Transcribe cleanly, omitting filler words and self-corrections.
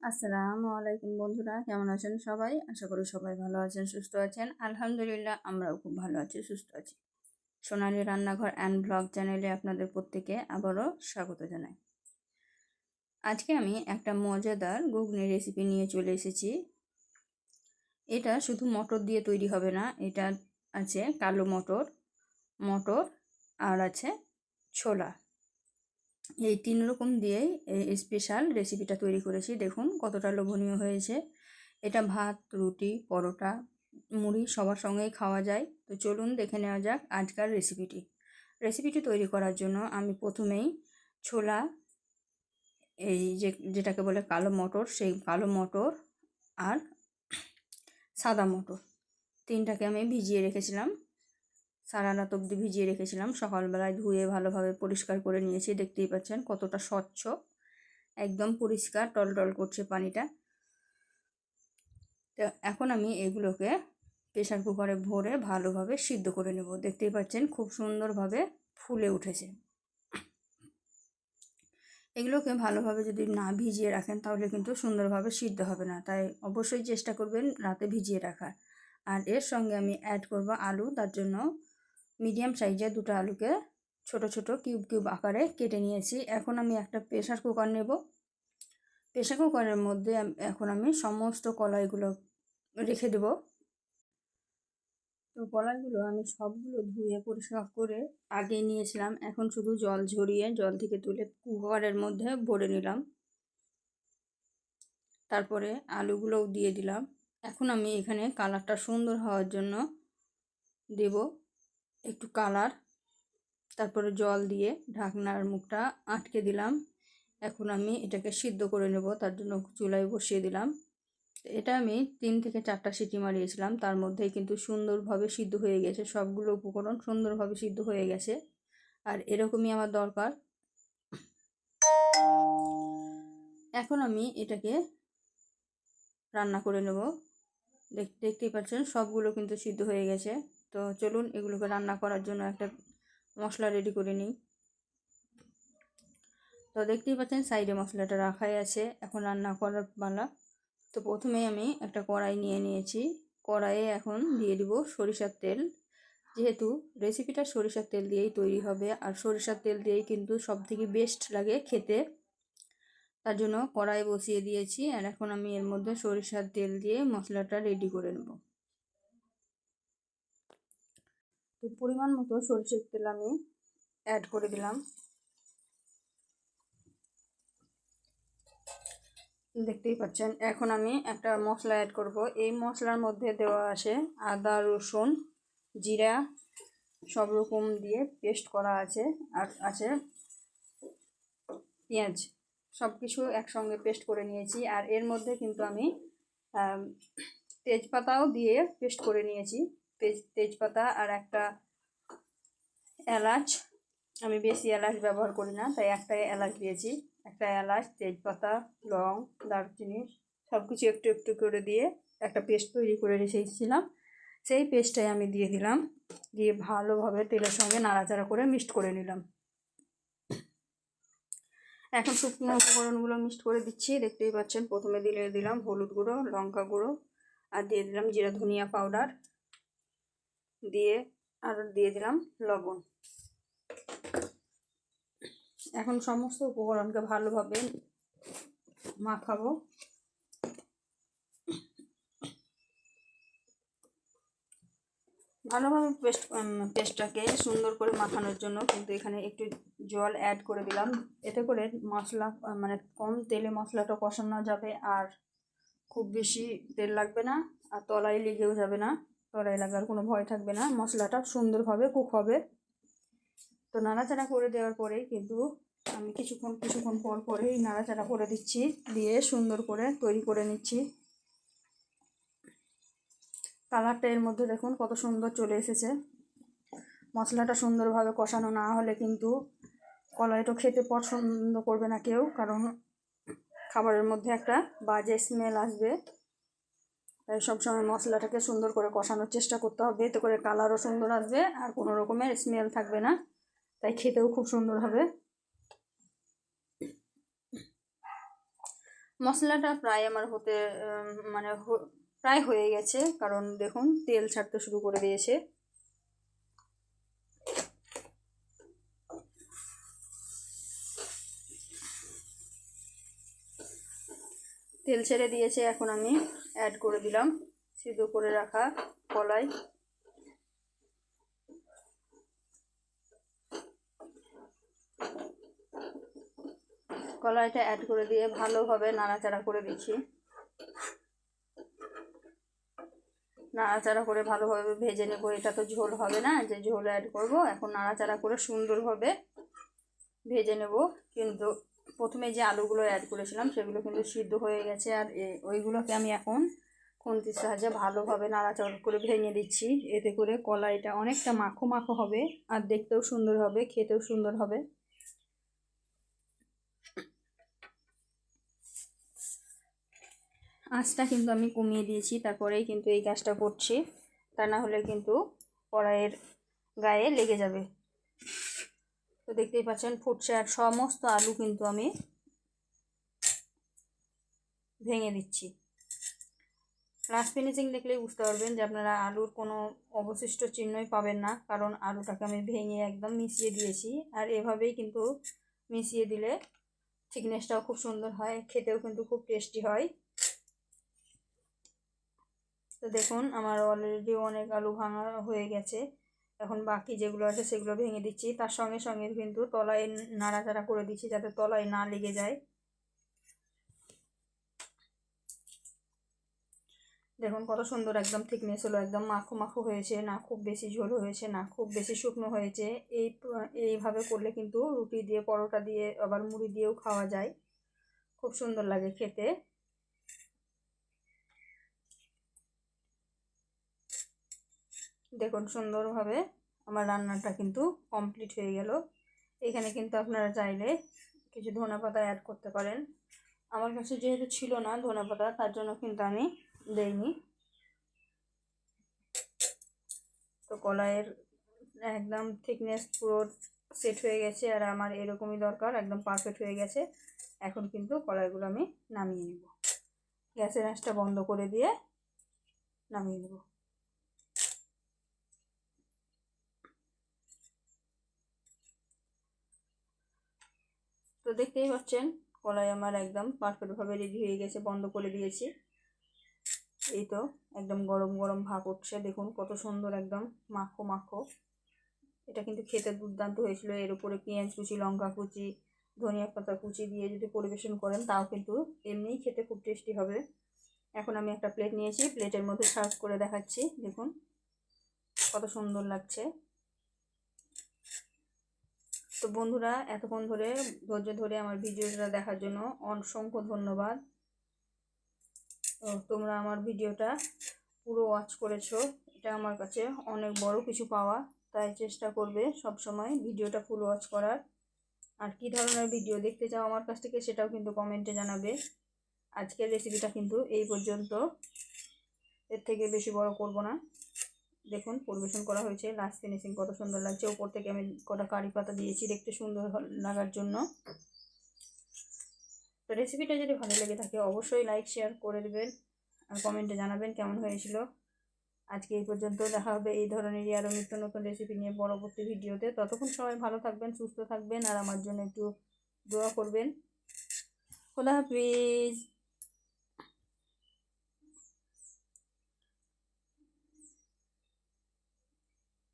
আসসালামু আলাইকুম বন্ধুরা, কেমন আছেন সবাই? আশা করি সবাই ভালো আছেন, সুস্থ আছেন। আলহামদুলিল্লাহ, আমরাও খুব ভালো আছি, সুস্থ আছি। সোনালী রান্নাঘর অ্যান্ড ব্লগ চ্যানেলে আপনাদের প্রত্যেকে আবারও স্বাগত জানাই। আজকে আমি একটা মজাদার ঘুগনি রেসিপি নিয়ে চলে এসেছি। এটা শুধু মটর দিয়ে তৈরি হবে না, এটা আছে কালো মটর, মটর আর আছে ছোলা। এই 3 রকম দিয়েই এই স্পেশাল রেসিপিটা তৈরি করেছি। দেখুন কতটা লোভনীয় হয়েছে। এটা ভাত, রুটি, পরোটা, মুড়ি সবার সঙ্গেই খাওয়া যায়। তো চলুন দেখে নেওয়া যাক আজকার রেসিপিটি তৈরি করার জন্য আমি প্রথমেই ছোলা, এই যেটাকে বলে কালো মটর, সেই কালো মটর আর সাদা মটর, 3টাকে আমি ভিজিয়ে রেখেছিলাম। সারা রাত অবধি ভিজিয়ে রেখেছিলাম। সকালবেলায় ধুয়ে ভালোভাবে পরিষ্কার করে নিয়েছি। দেখতেই পাচ্ছেন কতটা স্বচ্ছ, একদম পরিষ্কার টলটল করছে পানিটা। তো এখন আমি এগুলোকে প্রেসার কুকারে ভরে ভালোভাবে সিদ্ধ করে নেব। দেখতেই পাচ্ছেন খুব সুন্দরভাবে ফুলে উঠেছে। এগুলোকে ভালোভাবে যদি না ভিজিয়ে রাখেন তাহলে কিন্তু সুন্দরভাবে সিদ্ধ হবে না, তাই অবশ্যই চেষ্টা করবেন রাতে ভিজিয়ে রাখার। আর এর সঙ্গে আমি অ্যাড করব আলু। তার জন্য মিডিয়াম সাইজের 2টো আলুকে ছোট ছোট কিউব কিউব আকারে কেটে নিয়েছি। এখন আমি একটা প্রেসার কুকার নেব। প্রেসার কুকারের মধ্যে এখন আমি সমস্ত কলাইগুলো রেখে দেব। তো কলাইগুলো আমি সবগুলো ধুয়ে পরিষ্কার করে আগে নিয়েছিলাম। এখন শুধু জল ঝরিয়ে জল থেকে তুলে কুকারের মধ্যে ভরে নিলাম। তারপরে আলুগুলোও দিয়ে দিলাম। এখন আমি এখানে কালারটা সুন্দর হওয়ার জন্য দেব একটু কালার। তারপরে জল দিয়ে ঢাকনার মুখটা আটকে দিলাম। এখন আমি এটাকে সিদ্ধ করে নেব, তার জন্য চুলায় বসিয়ে দিলাম। এটা আমি 3 থেকে 4টা সিটি মারিয়েছিলাম, তার মধ্যেই কিন্তু সুন্দরভাবে সিদ্ধ হয়ে গেছে। সবগুলো উপকরণ সুন্দরভাবে সিদ্ধ হয়ে গেছে, আর এরকমই আমার দরকার। এখন আমি এটাকে রান্না করে নেব। দেখতেই পাচ্ছেন সবগুলো কিন্তু সিদ্ধ হয়ে গেছে। তো চলুন এগুলোকে রান্না করার জন্য একটা মশলা রেডি করে নিই। তো দেখতেই পাচ্ছেন সাইডে মশলাটা রাখাই আছে, এখন রান্না করার পালা। তো প্রথমেই আমি একটা কড়াই নিয়ে নিয়েছি। কড়াইয়ে এখন দিয়ে দিব সরিষার তেল। যেহেতু রেসিপিটা সরিষার তেল দিয়েই তৈরি হবে, আর সরিষার তেল দিয়েই কিন্তু সবথেকে বেস্ট লাগে খেতে, তার জন্য কড়াই বসিয়ে দিয়েছি। আর এখন আমি এর মধ্যে সরিষার তেল দিয়ে মশলাটা রেডি করে নেব। তো পরিমাণ মতো সরিষার তেল আমি অ্যাড করে দিলাম। দেখতেই পাচ্ছেন এখন আমি একটা মশলা অ্যাড করব। এই মশলার মধ্যে দেওয়া আছে আদা, রসুন, জিরা, সব রকম দিয়ে পেস্ট করা আছে, আর আছে পেঁয়াজ। সব কিছু একসঙ্গে পেস্ট করে নিয়েছি। আর এর মধ্যে কিন্তু আমি তেজপাতাও দিয়ে পেস্ট করে নিয়েছি। তেজপাতা আর একটা এলাচ, আমি বেশি এলাচ ব্যবহার করি না তাই একটা এলাচ দিয়েছি। একটা এলাচ, তেজপাতা, লং, দারচিনি সব কিছু একটু একটু করে দিয়ে একটা পেস্ট তৈরি করে রেখেছিলাম, সেই পেস্টটাই আমি দিয়ে দিলাম। দিয়ে ভালোভাবে তেলের সঙ্গে নাড়াচাড়া করে মিক্সড করে নিলাম। এখন শুকনো উপকরণগুলো মিক্সড করে দিচ্ছি। দেখতেই পাচ্ছেন প্রথমে দিলাম হলুদ গুঁড়ো, লঙ্কা গুঁড়ো, আর দিয়ে দিলাম জিরা ধনিয়া পাউডার, দিয়ে আর দিয়ে দিলাম লবণ। এখন সমস্ত উপকরণকে ভালোভাবে মাখাবো। ভালোভাবে পেস্টটাকে সুন্দর করে মাখানোর জন্য কিন্তু এখানে একটু জল অ্যাড করে দিলাম। এতে করে মশলা মানে কম তেলে মশলাটা কষানো যাবে, আর খুব বেশি তেল লাগবে না, আর তলায় লেগেও যাবে না, তলায় লাগার কোনো ভয় থাকবে না। মশলাটা সুন্দরভাবে কুক হবে। তো নাড়াচাড়া করে দেওয়ার পরেই কিন্তু আমি কিছুক্ষণ পর পরেই নাড়াচাড়া করে দিচ্ছি, দিয়ে সুন্দর করে তৈরি করে নিচ্ছি। কালারটা এর মধ্যে দেখুন কত সুন্দর চলে এসেছে। মশলাটা সুন্দরভাবে কষানো না হলে কিন্তু কলাইটা খেতে পছন্দ করবে না কেউ, কারণ খাবারের মধ্যে একটা বাজে স্মেল আসবে। তাই সবসময় মশলাটাকে সুন্দর করে কষানোর চেষ্টা করতে হবে, এতে করে কালারও সুন্দর আসবে আর কোনো রকমের স্মেল থাকবে না, তাই খেতেও খুব সুন্দর হবে। মশলাটা প্রায় আমার হতে মানে প্রায় হয়ে গেছে, কারণ দেখুন তেল ছাড়তে শুরু করে দিয়েছে। তেল ছেড়ে দিয়েছে, এখন আমি অ্যাড করে দিলাম সিদ্ধ করে রাখা কলাই। কলাইটা অ্যাড করে দিয়ে ভালোভাবে নাড়াচাড়া করে দিচ্ছি। নাড়াচাড়া করে ভালোভাবে ভেজে নেবো। এটা তো ঝোল হবে না যে ঝোল অ্যাড করব, এখন নাড়াচাড়া করে সুন্দরভাবে ভেজে নেব। কিন্তু প্রথমে যে আলুগুলো অ্যাড করেছিলাম সেগুলো কিন্তু সিদ্ধ হয়ে গেছে, আর ওইগুলোকে আমি এখন খুন্তির সাহায্যে ভালোভাবে নাড়াচাড়া করে ভেঙে দিচ্ছি। এতে করে কলাইটা অনেকটা মাখো মাখো হবে, আর দেখতেও সুন্দর হবে, খেতেও সুন্দর হবে। আঁচটা কিন্তু আমি কমিয়ে দিয়েছি, তারপরেই কিন্তু এই কাজটা করছি, তা না হলে কিন্তু কড়াইয়ের গায়ে লেগে যাবে। তো দেখতেই পাচ্ছেন ফুটছে, আর সমস্ত আলু কিন্তু আমি ভেঙে দিচ্ছি। লাস্ট ফিনিশিং দেখলেই বুঝতে পারবেন যে আপনারা আলুর কোনো অবশিষ্ট চিহ্নই পাবেন না, কারণ আলুটাকে আমি ভেঙে একদম মিশিয়ে দিয়েছি। আর এভাবেই কিন্তু মিশিয়ে দিলে থিকনেসটাও খুব সুন্দর হয়, খেতেও কিন্তু খুব টেস্টি হয়। তো দেখুন আমার অলরেডি অনেক আলু ভাঙা হয়ে গেছে। এখন বাকি যেগুলো আছে সেগুলো ভেঙে দিচ্ছি, তার সঙ্গে সঙ্গে কিন্তু তলায় নাড়াচাড়া করে দিচ্ছি যাতে তলায় না লেগে যায়। দেখুন কত সুন্দর একদম থিকনেস হলো, একদম মাখো মাখো হয়েছে, না খুব বেশি ঝোল হয়েছে না খুব বেশি শুকনো হয়েছে। এইভাবে করলে কিন্তু রুটি দিয়ে, পরোটা দিয়ে, আবার মুড়ি দিয়েও খাওয়া যায়, খুব সুন্দর লাগে খেতে। দেখুন সুন্দরভাবে আমার রান্নাটা কিন্তু কমপ্লিট হয়ে গেল। এখানে কিন্তু আপনারা চাইলে কিছু ধনেপাতা অ্যাড করতে পারেন। আমার কাছে যেহেতু ছিল না ধনেপাতা, তার জন্য কিন্তু আমি দেইনি। তো কলাইয়ের একদম থিকনেস পুরো সেট হয়ে গেছে, আর আমার এরকমই দরকার, একদম পারফেক্ট হয়ে গেছে। এখন কিন্তু কলাইগুলো আমি নামিয়ে নেব, গ্যাসের আঁচটা বন্ধ করে দিয়ে নামিয়ে নেব। তো দেখতেই পাচ্ছেন কলাই আমার একদম পারফেক্টভাবে রেডি হয়ে গেছে, বন্ধ করে দিয়েছি। এই তো একদম গরম গরম ভাপ উঠছে, দেখুন কত সুন্দর একদম মাখো মাখো। এটা কিন্তু খেতে দুর্দান্ত হয়েছিল। এর উপরে পেঁয়াজ কুচি, লঙ্কা কুচি, ধনিয়া পাতা কুচি দিয়ে যদি পরিবেশন করেন তাও কিন্তু এমনিই খেতে খুব টেস্টি হবে। এখন আমি একটা প্লেট নিয়েছি, প্লেটের মধ্যে সার্ভ করে দেখাচ্ছি। দেখুন কত সুন্দর লাগছে। তো বন্ধুরা এতক্ষণ ধরে ধৈর্য ধরে আমার ভিডিওটা দেখার জন্য অসংখ্য ধন্যবাদ। তো তোমরা আমার ভিডিওটা পুরো ওয়াচ করেছো, এটা আমার কাছে অনেক বড় কিছু পাওয়া। তাই চেষ্টা করবে সব সময় ভিডিওটা ফুল ওয়াচ করার। আর কী ধরনের ভিডিও দেখতে চাও আমার কাছ থেকে সেটাও কিন্তু কমেন্টে জানাবে। আজকের রেসিপিটা কিন্তু এই পর্যন্ত, এর থেকে বেশি বড় করব না। দেখুন পরিবেশন করা হয়েছে, লাস্ট ফিনিশিং কত সুন্দর লাগছে। ওপর থেকে আমি কটা কারি পাতা দিয়েছি দেখতে সুন্দর লাগার জন্য। তো রেসিপিটা যদি ভালো লেগে থাকে অবশ্যই লাইক শেয়ার করে দেবেন, আর কমেন্টে জানাবেন কেমন হয়েছিল। আজকে এই পর্যন্ত, দেখা হবে এই ধরনেরই আরও নিত্য নতুন রেসিপি নিয়ে পরবর্তী ভিডিওতে। ততক্ষণ সবাই ভালো থাকবেন, সুস্থ থাকবেন, আর আমার জন্য একটু দোয়া করবেন। খোদা হাফিজ।